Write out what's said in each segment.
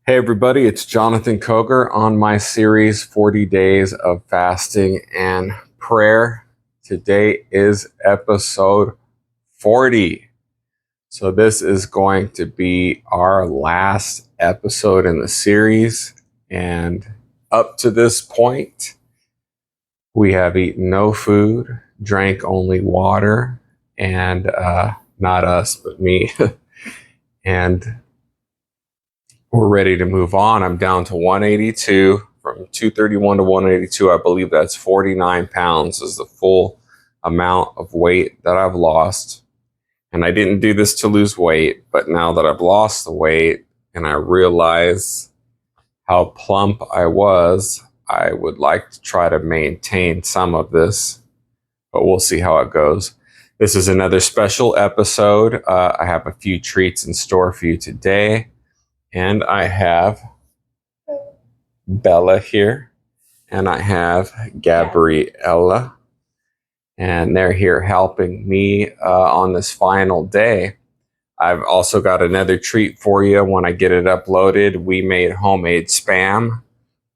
Hey everybody, it's Jonathan Koger on my series 40 Days of Fasting and Prayer. Today is episode 40. So this is going to be our last episode in the series. And up to this point, we have eaten no food, drank only water, and not us, but me. And we're ready to move on. I'm down to 182 from 231 to 182. I believe that's 49 pounds is the full amount of weight that I've lost. And I didn't do this to lose weight, but now that I've lost the weight and I realize how plump I was, I would like to try to maintain some of this, but we'll see how it goes. This is another special episode. I have a few treats in store for you today. And I have Bella here, and I have Gabriella, and they're here helping me on this final day. I've also got another treat for you when I get it uploaded. We made homemade Spam,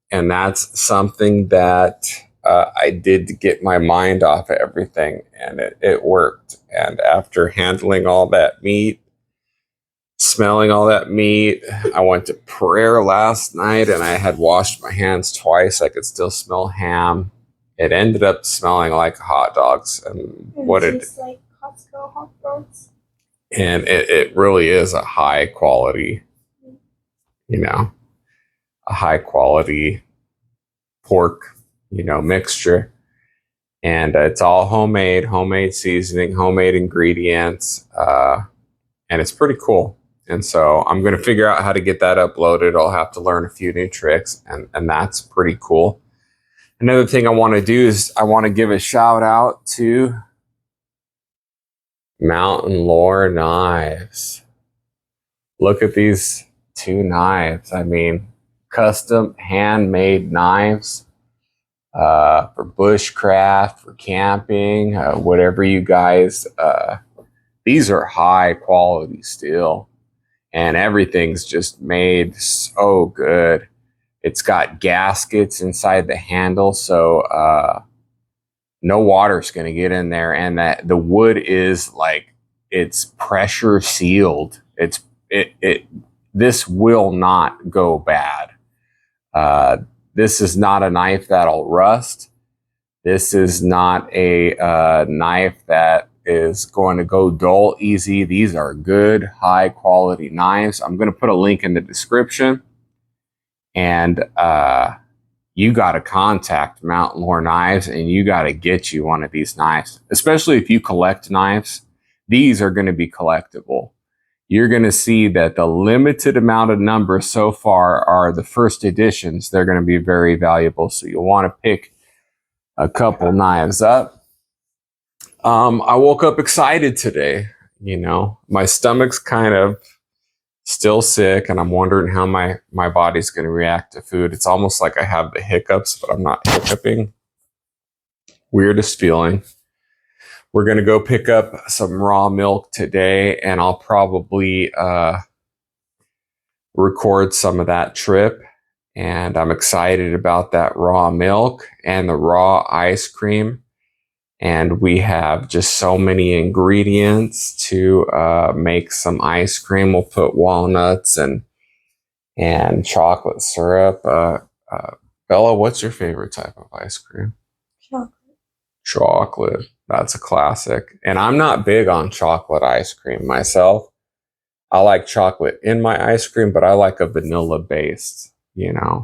and that's something that I did to get my mind off of everything, and it worked. And after handling all that meat, smelling all that meat, I went to prayer last night and I had washed my hands twice. I could still smell ham. It ended up smelling like hot dogs, and what it tastes like Costco hot dogs. And it really is a high quality, a high quality pork, mixture. And it's all homemade seasoning, homemade ingredients, and it's pretty cool. And so I'm going to figure out how to get that uploaded. I'll have to learn a few new tricks, and that's pretty cool. Another thing I want to do is I want to give a shout out to Mountain Lore Knives. Look at these two knives. I mean, custom handmade knives for bushcraft, for camping, whatever you guys. These are high quality steel. And everything's just made so good. It's got gaskets inside the handle, so no water's going to get in there. And that the wood is it's pressure sealed. This will not go bad. This is not a knife that'll rust. This is not a knife that is going to go dull easy. These are good, high quality knives. I'm going to put a link in the description, and you got to contact Mountain Lore Knives, and you got to get you one of these knives. Especially if you collect knives, these are going to be collectible. You're going to see that the limited amount of numbers so far are the first editions. They're going to be very valuable, so you'll want to pick a couple knives up. I woke up excited today. My stomach's kind of still sick, and I'm wondering how my body's going to react to food. It's almost like I have the hiccups, but I'm not hiccuping. Weirdest feeling. We're going to go pick up some raw milk today, and I'll probably record some of that trip. And I'm excited about that raw milk and the raw ice cream. And we have just so many ingredients to make some ice cream. We'll put walnuts and chocolate syrup. Bella, what's your favorite type of ice cream? Chocolate. That's a classic. And I'm not big on chocolate ice cream myself. I like chocolate in my ice cream, but I like a vanilla based, Yeah.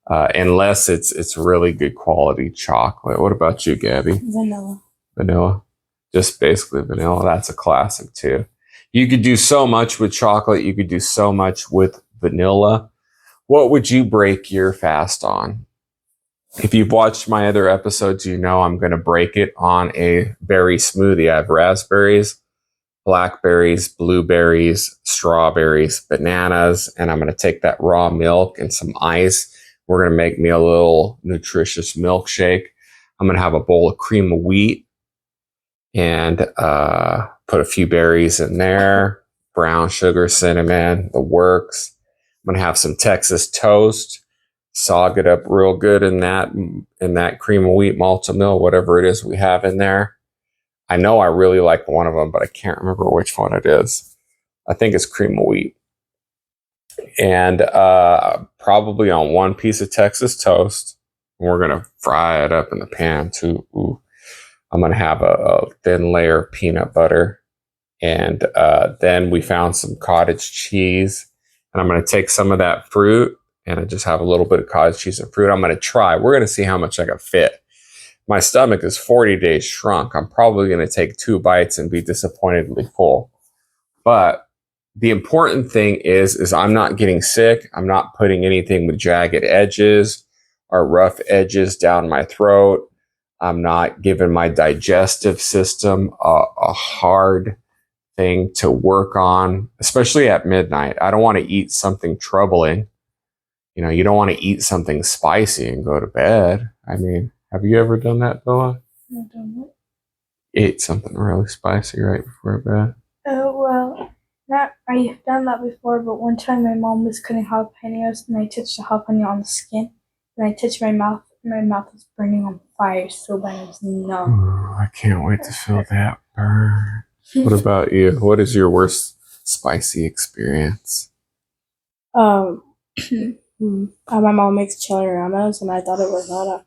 Unless it's really good quality chocolate. What about you, Gabby? Vanilla. Just basically vanilla. That's a classic too. You could do so much with chocolate. You could do so much with vanilla. What would you break your fast on? If you've watched my other episodes, I'm going to break it on a berry smoothie. I have raspberries, blackberries, blueberries, strawberries, bananas, and I'm going to take that raw milk and some ice. We're going to make me a little nutritious milkshake. I'm going to have a bowl of cream of wheat and put a few berries in there, brown sugar, cinnamon, the works. I'm going to have some Texas toast, sog it up real good in that cream of wheat, malted milk, whatever it is we have in there. I know I really like one of them, but I can't remember which one it is. I think it's cream of wheat. And probably on one piece of Texas toast. We're going to fry it up in the pan too. Ooh. I'm going to have a thin layer of peanut butter. And then we found some cottage cheese. And I'm going to take some of that fruit and I just have a little bit of cottage cheese and fruit. I'm going to try. We're going to see how much I can fit. My stomach is 40 days shrunk. I'm probably going to take 2 bites and be disappointedly full. But the important thing is I'm not getting sick. I'm not putting anything with jagged edges or rough edges down my throat. I'm not giving my digestive system a hard thing to work on, especially at midnight. I don't want to eat something troubling. You know, you don't want to eat something spicy and go to bed. I mean, have you ever done that, Bella? I've done what? Ate something really spicy right before bed? Oh, well, I've done that before, but one time my mom was cutting jalapenos and I touched the jalapeno on the skin and I touched my mouth and my mouth was burning on fire so bad it was numb. Ooh, I can't wait to feel that burn. What about you? What is your worst spicy experience? My mom makes chili ramos and I thought it was not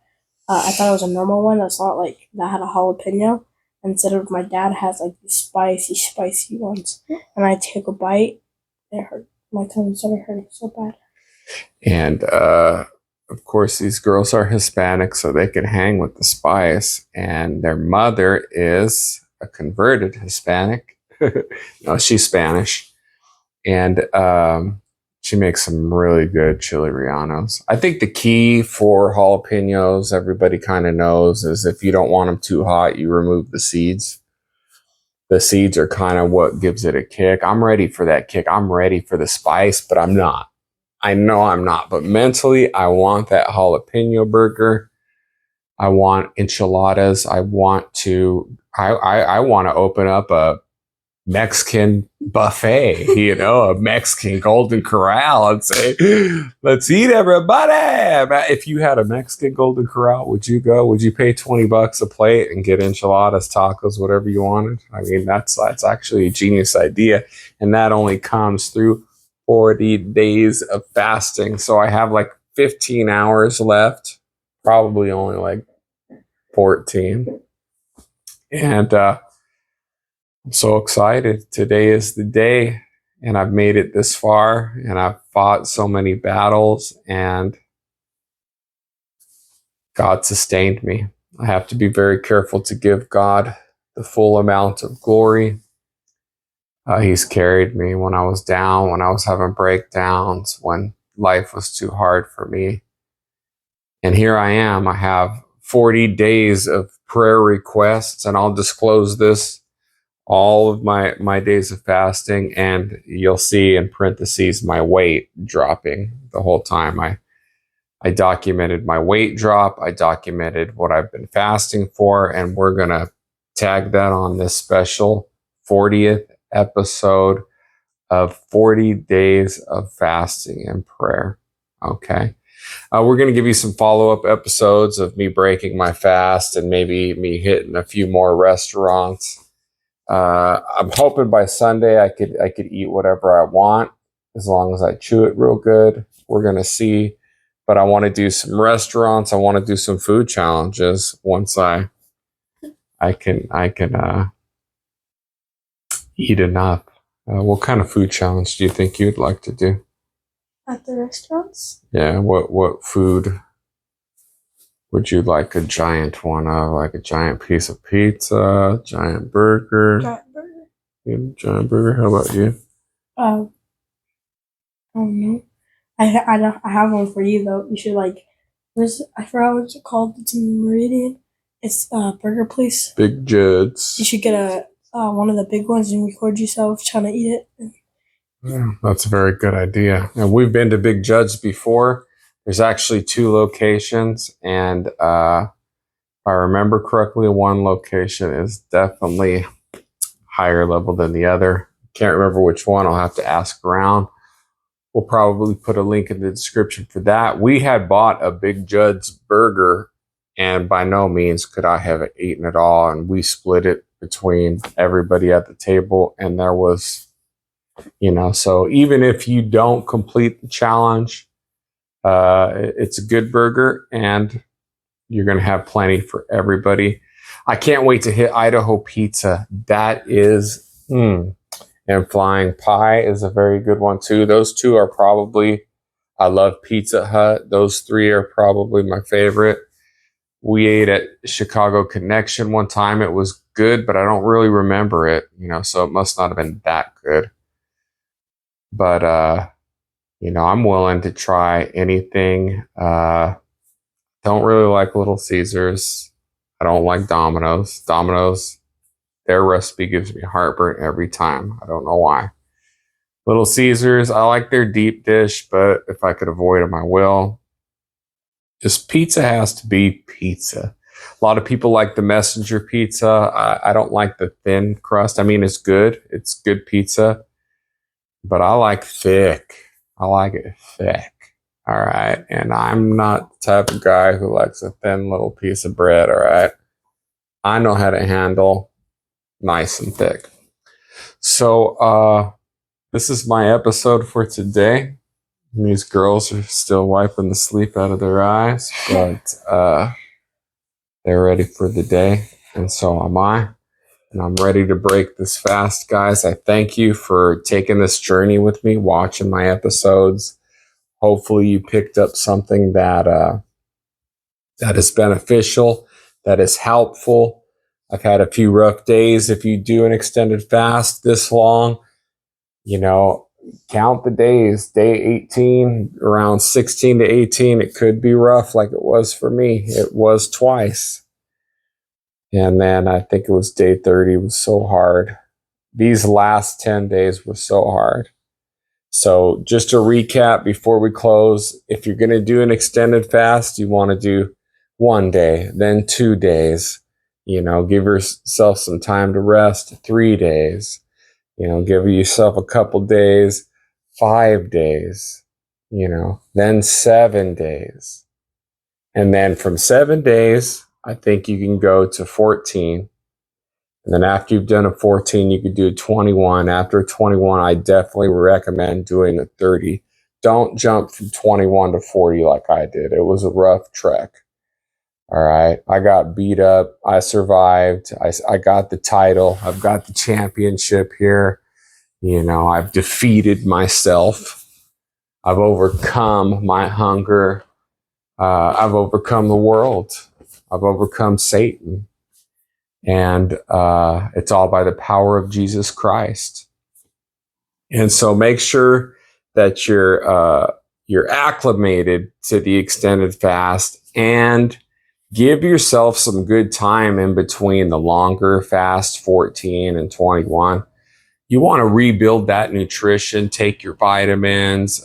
I thought it was a normal one that's not like that had a jalapeno. Instead of my dad has like these spicy ones. And I took a bite. It hurt. My tongue started hurting so bad. And of course, these girls are Hispanic, so they can hang with the spice. And their mother is a converted Hispanic. No, she's Spanish. And she makes some really good chili rellenos. I think the key for jalapenos, everybody kind of knows, is if you don't want them too hot, you remove the seeds. The seeds are kind of what gives it a kick. I'm ready for that kick. I'm ready for the spice, but I'm not. I know I'm not, but mentally, I want that jalapeno burger. I want enchiladas. I want to open up a Mexican buffet, you know, a Mexican Golden Corral and say, let's eat, everybody. If you had a Mexican Golden Corral, would you go? Would you pay $20 a plate and get enchiladas, tacos, whatever you wanted? I mean, that's actually a genius idea. And that only comes through 40 days of fasting. So I have like 15 hours left, probably only like 14. And I'm so excited. Today is the day, and I've made it this far, and I've fought so many battles, and God sustained me. I have to be very careful to give God the full amount of glory. He's carried me when I was down, when I was having breakdowns, when life was too hard for me. And here I am. I have 40 days of prayer requests, and I'll disclose this all of my days of fasting, and you'll see in parentheses my weight dropping the whole time. I documented my weight drop. I documented what I've been fasting for, and we're going to tag that on this special 40th episode of 40 days of fasting and prayer. Okay. We're going to give you some follow-up episodes of me breaking my fast and maybe me hitting a few more restaurants. I'm hoping by Sunday I could eat whatever I want as long as I chew it real good. We're gonna see, but I want to do some restaurants. I want to do some food challenges once I can eat enough. What kind of food challenge do you think you'd like to do? At the restaurants? Yeah, what food would you like a giant one of? Like a giant piece of pizza, giant burger? Giant burger. Yeah, giant burger. How about you? I don't know. I have one for you though. You should like. I forgot what it's called. It's in Meridian. It's a burger place. Big Judd's. You should get one of the big ones and record yourself trying to eat it. Yeah, that's a very good idea. And we've been to Big Judd's before. There's actually 2 locations, and if I remember correctly, one location is definitely higher level than the other. Can't remember which one. I'll have to ask around. We'll probably put a link in the description for that. We had bought a Big Judd's burger, and by no means could I have eaten it all. And we split it between everybody at the table, and there was, so even if you don't complete the challenge, it's a good burger, and you're going to have plenty for everybody. I can't wait to hit Idaho Pizza. That is, and Flying Pie is a very good one too. Those two are probably, I love Pizza Hut. Those three are probably my favorite. We ate at Chicago Connection one time. It was good, but I don't really remember it, so it must not have been that good. But, I'm willing to try anything. Don't really like Little Caesars. I don't like Domino's. Domino's, their recipe gives me heartburn every time. I don't know why. Little Caesars, I like their deep dish, but if I could avoid them, I will. Just pizza has to be pizza. A lot of people like the messenger pizza. I don't like the thin crust. I mean, it's good. It's good pizza, but I like thick. I like it thick. All right. And I'm not the type of guy who likes a thin little piece of bread. All right. I know how to handle nice and thick. So, this is my episode for today. These girls are still wiping the sleep out of their eyes, but they're ready for the day, and so am I. And I'm ready to break this fast, guys. I thank you for taking this journey with me, watching my episodes. Hopefully you picked up something that is beneficial, that is helpful. I've had a few rough days. If you do an extended fast this long, count the days. Day 18, around 16 to 18, it could be rough like it was for me. It was twice. And then I think it was day 30 was so hard. These last 10 days were so hard. So just to recap before we close, if you're going to do an extended fast, you want to do 1 day, then 2 days. Give yourself some time to rest, 3 days. Give yourself a couple days, 5 days, then 7 days. And then from 7 days, I think you can go to 14. And then after you've done a 14, you could do a 21. After 21, I definitely recommend doing a 30. Don't jump from 21 to 40 like I did. It was a rough trek. All right. I got beat up. I survived. I got the title. I've got the championship here. I've defeated myself. I've overcome my hunger. I've overcome the world. I've overcome Satan. And it's all by the power of Jesus Christ. And so make sure that you're acclimated to the extended fast, and give yourself some good time in between the longer fast, 14 and 21. You want to rebuild that nutrition, take your vitamins,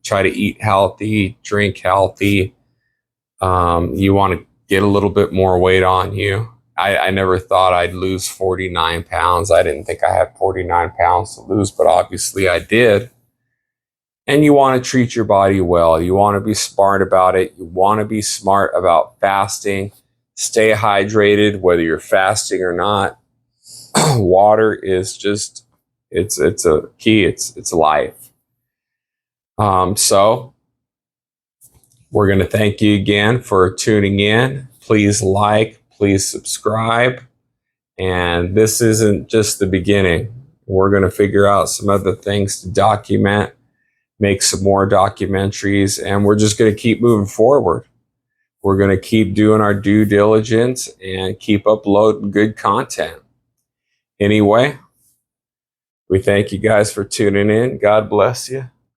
try to eat healthy, drink healthy. You want to get a little bit more weight on you. I never thought I'd lose 49 pounds. I didn't think I had 49 pounds to lose, but obviously I did. And you want to treat your body well. You want to be smart about it. You want to be smart about fasting. Stay hydrated, whether you're fasting or not. Water is just, it's a key. It's life. So we're going to thank you again for tuning in. Please like, please subscribe. And this isn't just the beginning. We're going to figure out some other things to document, make some more documentaries, and we're just going to keep moving forward. We're going to keep doing our due diligence and keep uploading good content. Anyway, we thank you guys for tuning in. God bless you.